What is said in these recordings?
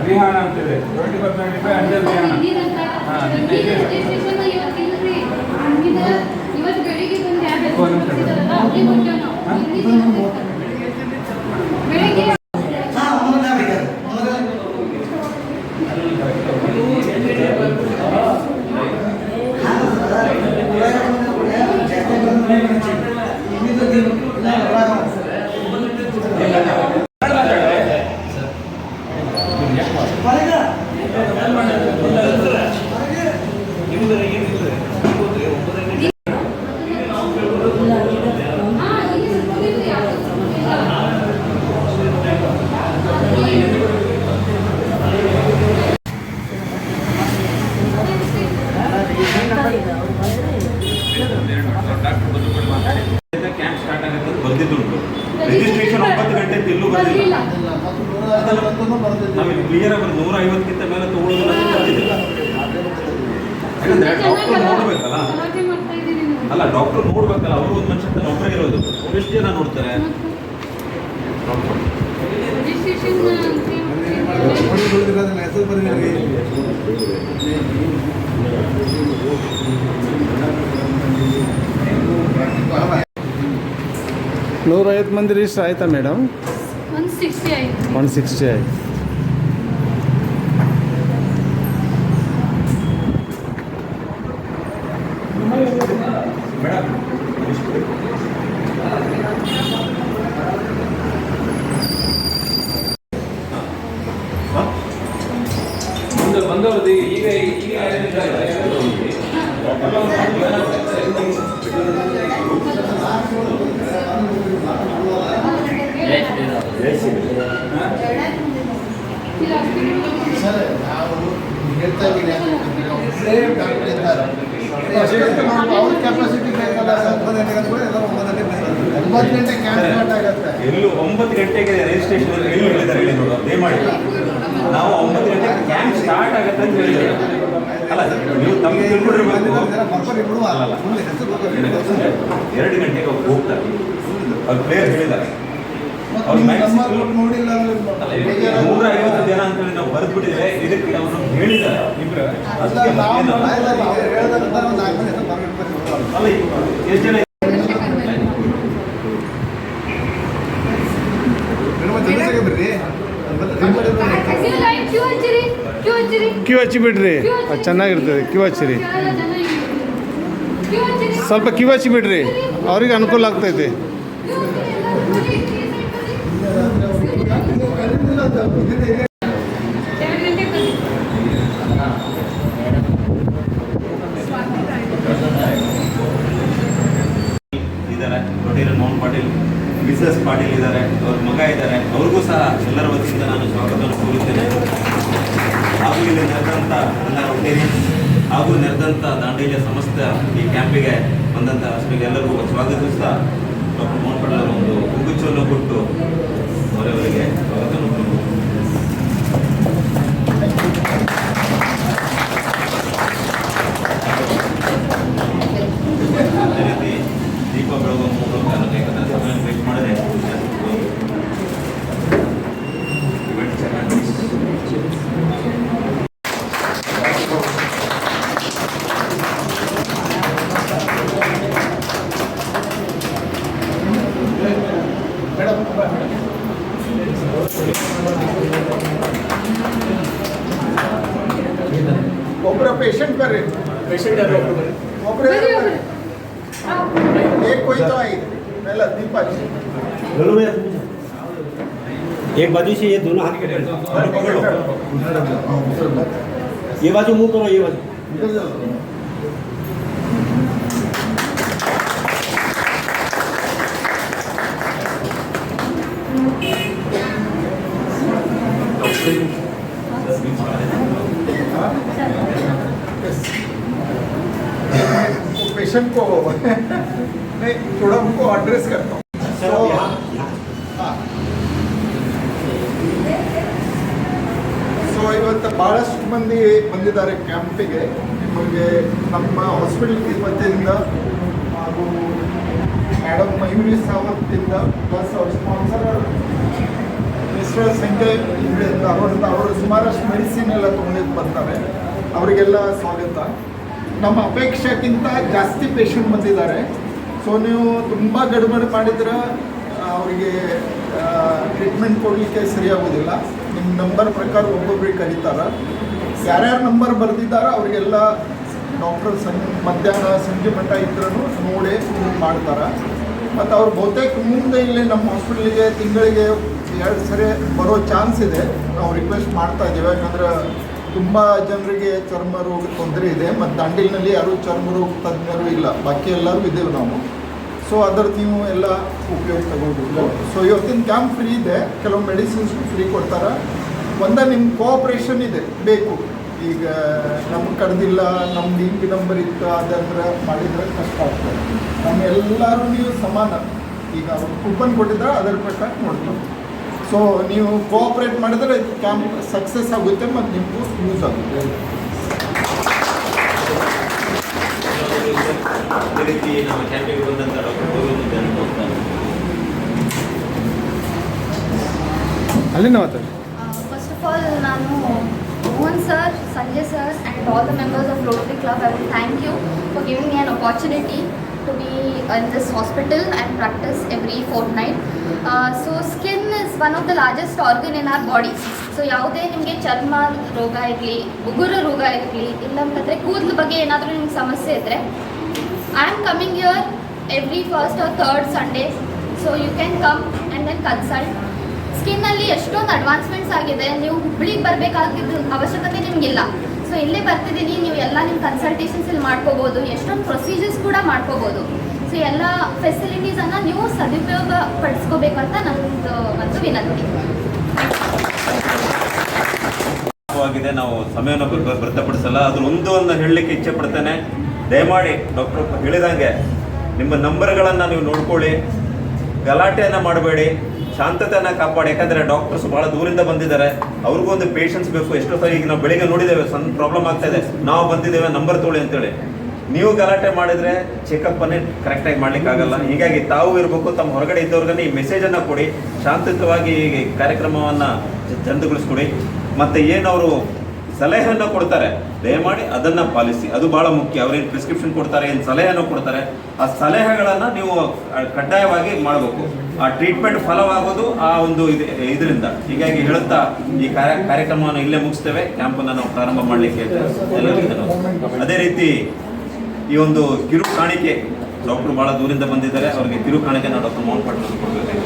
ವಿಹಾನ ಅಂತಿದೆ 20% under ವಿಹಾನ. Registration 9 ಗಂಟೆ ಎಲ್ಲೂ ಬಂದಿಲ್ಲ. ನಾವು ಕ್ಲಿಯರ್ ಆಗಿ 150ಕ್ಕಿಂತ ಮೇಲೆ ತಗೊಳ್ಳೋದಿಲ್ಲ ಅಂತ ಬಂದಿದ್ದಿಲ್ಲ. ಯಾಕಂದ್ರೆ ಡಾಕ್ಟರ್ ನೋಡ್ಬೇಕಲ್ಲ, ಅಲ್ಲ ಡಾಕ್ಟರ್ ನೋಡ್ಬೇಕಲ್ಲ, ಅವರು ಒಂದು ಮನುಷ್ಯ ಒಬ್ಬರೇ ಇರೋದು, ಎಷ್ಟು ಜನ ನೋಡ್ತಾರೆ? ನೂರೈವತ್ತು ಮಂದಿ ರಿಜಿಸ್ಟರ್ ಆಯ್ತಾ ಮೇಡಮ್? 160 ಆಯ್ತು. 160 ಆಯ್ತು. ಬಂದವರದು ಈಗ ಸರ್ ನಾವು ಹೇಳ್ತಾ ಇದ್ದೀನಿ, ಅವ್ರ ಕೆಪಾಸಿಟಿ ಬೇಕಲ್ಲ ಸರ್. 9 ಗಂಟೆ ಕ್ಯಾಂಪ್ ಸ್ಟಾರ್ಟ್ ಆಗುತ್ತೆ. ಎಲ್ಲೂ 9 ಗಂಟೆಗೆ ರಿಜಿಸ್ಟ್ರೇಷನ್ ಎಲ್ಲೂ ಹೇಳಿದ್ದಾರೆ, ಹೇಳಿ ನೋಡು ದಯಮಾಡಿ. ನಾವು 9 ಗಂಟೆಗೆ ಕ್ಯಾಂಪ್ ಸ್ಟಾರ್ಟ್ ಆಗುತ್ತೆ ಅಂತ ಹೇಳಿದ್ದಾರೆ. ಅಲ್ಲ ಸರ್, ನೀವು ತಮಗೆ ತಿಳ್ಕೊಂಡಿರ್ಬೇಕು. 2 ಗಂಟೆಗೆ ಅವ್ರು ಹೋಗ್ತಾರೆ, ಅವ್ರು ಪ್ಲೇಯರ್ ಹೇಳಿದ್ದಾರೆ. ಅವ್ರು ನೋಡಿಲ್ಲ 150 ಜನ ಅಂತೇಳಿ ನಾವು ಬರೆದು ಬಿಟ್ಟಿದ್ದೇವೆ. ಇದಕ್ಕೆ ಅವರು ಹೇಳಿದ್ದಾರೆ. ಅಲ್ಲ ಎಷ್ಟು ಜನ ಕ್ಯೂ ಹಚ್ಚಿ ಬಿಡ್ರಿ, ಅದು ಚೆನ್ನಾಗಿರ್ತದೆ. ಕ್ಯೂ ಹಚ್ಚಿರಿ, ಸ್ವಲ್ಪ ಕ್ಯೂ ಹಚ್ಚಿ ಬಿಡ್ರಿ, ಅವ್ರಿಗೆ ಅನುಕೂಲ ಆಗ್ತೈತೆ. ಇದ್ದಾರೆ Rotarian Mount Patil, Mrs Patil ಇದ್ದಾರೆ, ಅವ್ರ ಮಗ ಇದ್ದಾರೆ. ಅವ್ರಿಗೂ ಸಹ ಎಲ್ಲರ ವತಿಯಿಂದ ನಾನು ಸ್ವಾಗತವನ್ನು ಕೋರುತ್ತೇನೆ. ಹಾಗೂ ಇಲ್ಲಿ ನೆರೆದಂಥ ಎಲ್ಲ ರೊಟೇರಿಯನ್ ಹಾಗೂ ನೆರೆದಂಥ ದಾಂಡೇಲಿಯ ಸಮಸ್ತ ಈ ಕ್ಯಾಂಪಿಗೆ ಬಂದಂಥ ಎಲ್ಲರಿಗೂ ಸ್ವಾಗತಿಸ್ತಾ ಡಾಕ್ಟರ್ ಮೌಂಟ್ ಪಾಟೀಲ್ ಅವರು ಒಂದು ಹೂಗುಚ್ಛವನ್ನು ಕೊಟ್ಟು ಅವರವರಿಗೆ ಸ್ವಾಗತವನ್ನು ಕೊಟ್ಟು ಅದೇ ರೀತಿ ದೀಪ ಬೆಳಗುವ ಮೂಲಕ ಯಾಕಂದರೆ ಸಮಯ ವೇಸ್ಟ್ ಮಾಡಿದ್ರೆ ಇವೆಂಟ್ ಚೆನ್ನಾಗಿ ಒಬ್ಬರ ಪೇಷಂಟ್ ಬರ್ರಿ. ಬರೀ ಒಬ್ರು. एक कोई तो आई पहला दीपा जी दोनों में एक बाजू से ये दोनों हाथ पकड़ो, ये बाजू मुंह करो, ये बाजू पेशेंट को नहीं थोड़ा उनको एड्रेस करता हूँ सर So, यहाँ ಸೊ ಇವತ್ತು ಭಾಳಷ್ಟು ಮಂದಿ ಬಂದಿದ್ದಾರೆ ಕ್ಯಾಂಪಿಗೆ. ನಿಮಗೆ ನಮ್ಮ ಹಾಸ್ಪಿಟಲ್ ವತಿಯಿಂದ ಹಾಗೂ ಮೇಡಮ್ ಮಯೂರಿ ಸಾವತ್ತಿಂದ ಪ್ಲಸ್ ಅವ್ರ ಸ್ಪಾನ್ಸರ್ ಮಿಸ್ಟರ್ ಸಂಜಯ್ ಇವರಿಂದ ಅವರು ಸುಮಾರಷ್ಟು ಮೆಡಿಸಿನ್ ಎಲ್ಲ ತೊಗೊಂಡಿದ್ದು ಬರ್ತಾರೆ. ಅವರಿಗೆಲ್ಲ ಸ್ವಾಗತ. ನಮ್ಮ ಅಪೇಕ್ಷೆಗಿಂತ ಜಾಸ್ತಿ ಪೇಷಂಟ್ ಬಂದಿದ್ದಾರೆ. ಸೊ ನೀವು ತುಂಬ ಗಡ್ಬಡಿ ಮಾಡಿದ್ರೆ ಅವರಿಗೆ ಟ್ರೀಟ್ಮೆಂಟ್ ಕೊಡಲಿಕ್ಕೆ ಸರಿಯಾಗೋದಿಲ್ಲ. ನಿಮ್ಮ ನಂಬರ್ ಪ್ರಕಾರ ಒಬ್ಬೊಬ್ಬರಿಗೆ ಕರೀತಾರೆ. ಯಾರ್ಯಾರು ನಂಬರ್ ಬರೆದಿದ್ದಾರೋ ಅವರಿಗೆಲ್ಲ ಡಾಕ್ಟರ್ ಮಧ್ಯಾಹ್ನ ಸಂಜೆ ಮಟ್ಟ ಇದ್ರೂ ನೋಡಿ ಮಾಡ್ತಾರೆ. ಮತ್ತು ಅವ್ರು ಬಹುತೇಕ ಮುಂದೆ ಇಲ್ಲಿ ನಮ್ಮ ಹಾಸ್ಪಿಟ್ಲಿಗೆ ತಿಂಗಳಿಗೆ 2 ಸರಿ ಬರೋ ಚಾನ್ಸ್ ಇದೆ. ನಾವು ರಿಕ್ವೆಸ್ಟ್ ಮಾಡ್ತಾ ಇದ್ದೀವಿ. ಯಾಕಂದ್ರೆ ತುಂಬ ಜನರಿಗೆ ಚರ್ಮ ರೋಗ ತೊಂದರೆ ಇದೆ. ಮತ್ತು ದಾಂಡೇಲಿನಲ್ಲಿ ಯಾರೂ ಚರ್ಮ ರೋಗ ತಜ್ಞರು ಇಲ್ಲ, ಬಾಕಿ ಎಲ್ಲರೂ ಇದ್ದೇವೆ ನಾವು. ಸೊ ಅದರದ್ದು ನೀವು ಎಲ್ಲ ಉಪಯೋಗ ತಗೋಬೇಕು. ಸೊ ಇವತ್ತಿನ ಕ್ಯಾಂಪ್ ಫ್ರೀ ಇದೆ. ಕೆಲವು ಮೆಡಿಸಿನ್ಸ್ ಫ್ರೀ ಕೊಡ್ತಾರೆ. ಒಂದೇ ನಿಮ್ಮ ಕೋಆಪ್ರೇಷನ್ ಇದೆ ಬೇಕು. ಈಗ ನಮ್ಗೆ ಕರೆದಿಲ್ಲ, ನಮ್ದು ಹಿಂಗೆ ನಂಬರ್ ಇತ್ತು ಅದಂದ್ರೆ ಮಾಡಿದರೆ ಕಷ್ಟ ಆಗ್ತದೆ. ನಮ್ಮೆಲ್ಲರೂ ನೀವು ಸಮಾನ. ಈಗ ಅವ್ರು ಕೂಪನ್ ಕೊಟ್ಟಿದ್ದಾರೆ, ಅದರ ಪ್ರಕಾರ ನೋಡ್ತೀವಿ. ಸೊ ನೀವು ಕೋಆಪ್ರೇಟ್ ಮಾಡಿದರೆ ಕ್ಯಾಂಪ್ ಸಕ್ಸಸ್ ಆಗುತ್ತೆ ಮತ್ತು ನಿಮಗೂ ಯೂಸ್ ಆಗುತ್ತೆ. ಅದೇ ರೀತಿ ನಮ್ಮ ಕ್ಯಾಂಪಿಗೆ ಬಂದಂಥ ಡಾಕ್ಟರ್ ಗೋವಿಂದ ಹೋಗ್ತಾರೆ. ಅಲ್ಲಿಂದ ಮಾತಾಡಿ. First of all, ನಾನು Mohan sir, Sanjay sir and all the members of Rotary Club, I will thank you for giving me an opportunity to be in this hospital and practice every fortnight. So skin is one of the largest organ in our body. So ಯಾವುದೇ ನಿಮಗೆ ಚರ್ಮ ರೋಗ ಇರಲಿ, ಉಗುರು ರೋಗ ಇರಲಿ, ಇಲ್ಲಂತಂದರೆ ಕೂದಲು ಬಗ್ಗೆ ಏನಾದರೂ ನಿಮ್ಗೆ ಸಮಸ್ಯೆ ಇದ್ದರೆ, I am coming here every first or third Sunday. So you can come and then consult. ಸ್ಕಿನ್ನಲ್ಲಿ ಎಷ್ಟೊಂದು ಅಡ್ವಾನ್ಸ್ಮೆಂಟ್ಸ್ ಆಗಿದೆ. ನೀವು ಹುಬ್ಳಿಗೆ ಬರಬೇಕಾಗಿದ್ದು ಅವಶ್ಯಕತೆ ನಿಮಗಿಲ್ಲ. ಸೊ ಇಲ್ಲೇ ಬರ್ತಿದ್ದೀನಿ, ನೀವು ಎಲ್ಲ ನಿಮ್ಮ ಕನ್ಸಲ್ಟೇಷನ್ಸ್ ಇಲ್ಲಿ ಮಾಡ್ಕೋಬೋದು. ಎಷ್ಟೊಂದು ಪ್ರೊಸೀಜರ್ಸ್ ಕೂಡ ಮಾಡ್ಕೋಬೋದು. ಸೊ ಎಲ್ಲ ಫೆಸಿಲಿಟೀಸನ್ನು ನೀವು ಸದುಪಯೋಗ ಪಡಿಸ್ಕೋಬೇಕಂತ ನನ್ನದು ಒಂದು ವಿನಂತಿ. ಆಗಿದೆ. ನಾವು ಸಮಯವನ್ನು ವ್ಯರ್ಥಪಡಿಸಲ್ಲ. ಅದ್ರ ಒಂದು ಹೇಳಲಿಕ್ಕೆ ಇಚ್ಛೆ ಪಡ್ತೇನೆ. ದಯಮಾಡಿ ಡಾಕ್ಟರ್ ಹೇಳಿದಂಗೆ ನಿಮ್ಮ ನಂಬರ್ಗಳನ್ನು ನೀವು ನೋಡ್ಕೊಳ್ಳಿ. ಗಲಾಟೆಯನ್ನು ಮಾಡಬೇಡಿ, ಶಾಂತತೆಯನ್ನು ಕಾಪಾಡಿ. ಯಾಕಂದರೆ ಡಾಕ್ಟರ್ಸ್ ಭಾಳ ದೂರಿಂದ ಬಂದಿದ್ದಾರೆ. ಅವ್ರಿಗೂ ಒಂದು ಪೇಷನ್ಸ್ ಬೇಕು. ಎಷ್ಟೋ ಸಾರಿ ಈಗ ನಾವು ಬೆಳಿಗ್ಗೆ ನೋಡಿದ್ದೇವೆ, ಸಣ್ಣ ಪ್ರಾಬ್ಲಮ್ ಆಗ್ತಾ ಇದೆ, ನಾವು ಬಂದಿದ್ದೇವೆ ನಂಬರ್ ತೊಗೊಳ್ಳಿ ಅಂತೇಳಿ. ನೀವು ಗಲಾಟೆ ಮಾಡಿದರೆ ಚೆಕಪ್ಪನ್ನೇ ಕರೆಕ್ಟಾಗಿ ಮಾಡಲಿಕ್ಕಾಗಲ್ಲ. ಹೀಗಾಗಿ ತಾವು ಇರಬೇಕು. ತಮ್ಮ ಹೊರಗಡೆ ಇದ್ದವ್ರಿಗೆ ಈ ಮೆಸೇಜನ್ನು ಕೊಡಿ. ಶಾಂತಿಯುತವಾಗಿ ಈ ಕಾರ್ಯಕ್ರಮವನ್ನು ಚಂದಗೊಳಿಸ್ಕೊಡಿ. ಮತ್ತು ಏನವರು ಸಲಹೆಯನ್ನು ಕೊಡ್ತಾರೆ ದಯಮಾಡಿ ಅದನ್ನು ಪಾಲಿಸಿ. ಅದು ಭಾಳ ಮುಖ್ಯ. ಅವ್ರೇನು ಪ್ರಿಸ್ಕ್ರಿಪ್ಷನ್ ಕೊಡ್ತಾರೆ, ಏನು ಸಲಹೆಯನ್ನು ಕೊಡ್ತಾರೆ, ಆ ಸಲಹೆಗಳನ್ನು ನೀವು ಕಡ್ಡಾಯವಾಗಿ ಮಾಡಬೇಕು. ಆ ಟ್ರೀಟ್ಮೆಂಟ್ ಫಲವಾಗೋದು ಆ ಒಂದು ಇದರಿಂದ. ಹೀಗಾಗಿ ಹೇಳುತ್ತಾ ಈ ಕಾರ್ಯಕ್ರಮವನ್ನು ಇಲ್ಲೇ ಮುಗಿಸ್ತೇವೆ. ಕ್ಯಾಂಪನ್ನು ನಾವು ಪ್ರಾರಂಭ ಮಾಡಲಿಕ್ಕೆ ಎಲ್ಲರಿಗೂ. ಅದೇ ರೀತಿ ಈ ಒಂದು ಕಿರು ಕಾಣಿಕೆ, ಡಾಕ್ಟ್ರು ಭಾಳ ದೂರಿಂದ ಬಂದಿದ್ದಾರೆ, ಅವರಿಗೆ ಕಿರು ಕಾಣಿಕೆ ನಾವು ಡಾಕ್ಟರ್ ಮೋಹನ್ ಪಾಟೀಲ್ ಕೊಡಬೇಕು.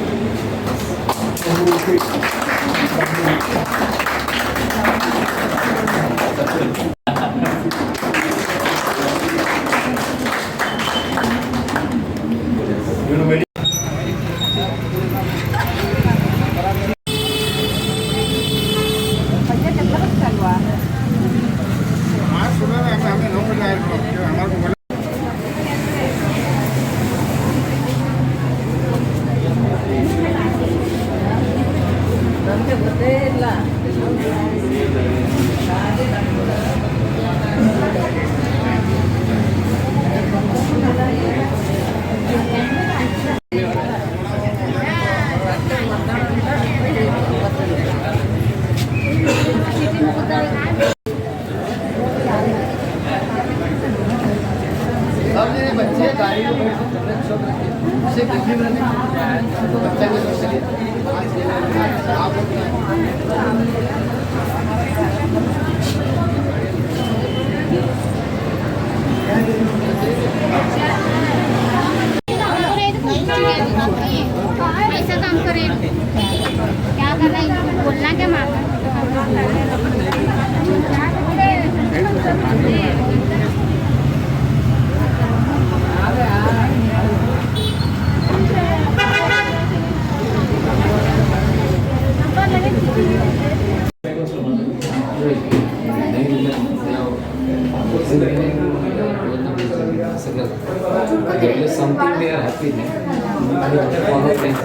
बच्चे गाड़ी में से देखने में बच्चा को ऐसा काम करे, क्या करना है, बोलना क्या मांगा सगळं ಭಾಳ something they are happy. They follow things.